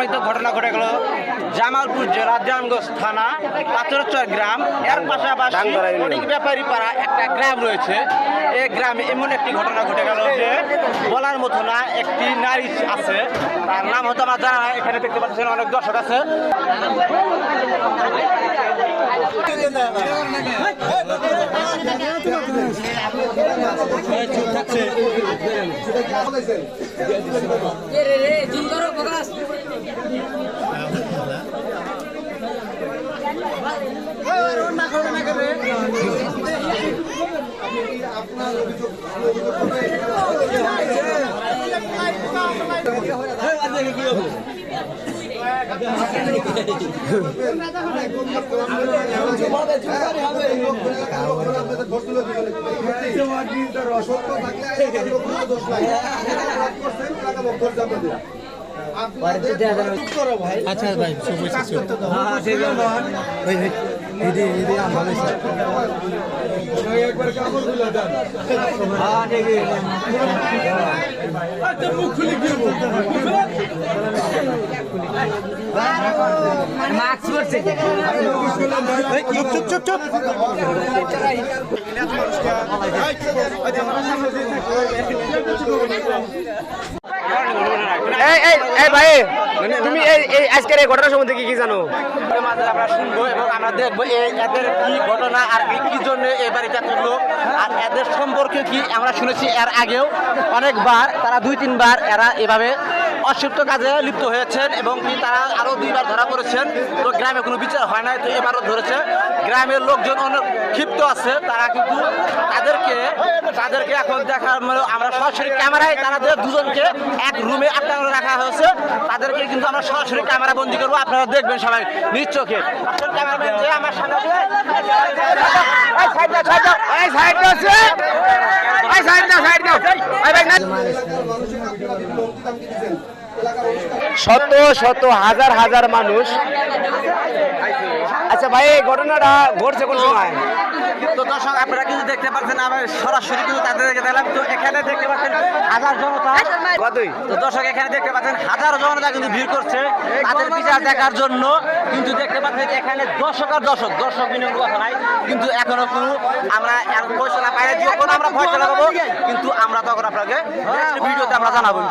মর্মান্তিক ঘটনা ঘটে গেল জামালপুর জেলা জামগঞ্জ থানা পাথরচর গ্রাম। এর পাশাপাশি অনেক ব্যাপারী পাড়া একটা গ্রাম রয়েছে। এই গ্রামে এমন একটি ঘটনা ঘটে গেল যে বলার মতো না। একটি নারী আছে, তার নাম হতো আমার জানা নাই। এখানে দেখতে পাচ্ছেন অনেক দর্শক আছে। আচ্ছা ভাই মাস্ক পরছে চুপ চুপ চুপ ভাই তুমি এই আজকের এই ঘটনা সম্বন্ধে কি জানো? আমরা শুনবো এবং আমরা দেখবো এদের কি ঘটনা আর কি জন্য এই বাড়িটা করলো আর এদের সম্পর্কে কি আমরা শুনেছি এর আগেও অনেকবার তারা 2-3 বার এরা এভাবে অসিদ্ধ কাজে লিপ্ত হয়েছেন এবং কি তারা আরো 2বার ধরা পড়েছেন। তো গ্রামে কোনো বিচার হয় নাই, তো এবারও ধরেছে। গ্রামের লোকজন অনেক ক্ষিপ্ত আছে, তারা কিন্তু তাদেরকে এখন দেখার আমরা সরাসরি ক্যামেরায় তাদের দুজনকে এক রুমে আটকানো রাখা হয়েছে। তাদেরকে কিন্তু আমরা সরাসরি ক্যামেরা বন্দি করবো, আপনারা দেখবেন সবাই নিজ চোখে। ক্যামেরাম্যান যে আমার সামনে শত শত হাজার হাজার মানুষ। আচ্ছা ভাই, এই ঘটনাটা ঘটছে কোন সময়? তো দর্শক আপনারা কিন্তু দেখতে পাচ্ছেন, আমরা সরাসরি কিন্তু তাদেরকে দেখলাম। তো এখানে দেখতে পাচ্ছেন হাজার জনতা। তো দর্শক এখানে দেখতে পাচ্ছেন হাজার জনতা কিন্তু ভিড় করছে তাদের বিচার দেখার জন্য। কিন্তু দেখতে পাচ্ছেন এখানে দর্শক বিনিয়োগ কথা নাই, কিন্তু এখনো কোনো আমরা ফয়সালা পাই না। যখন আমরা ফয়সালা পাবো কিন্তু আমরা তখন আপনাকে ভিডিওতে আমরা জানাবো।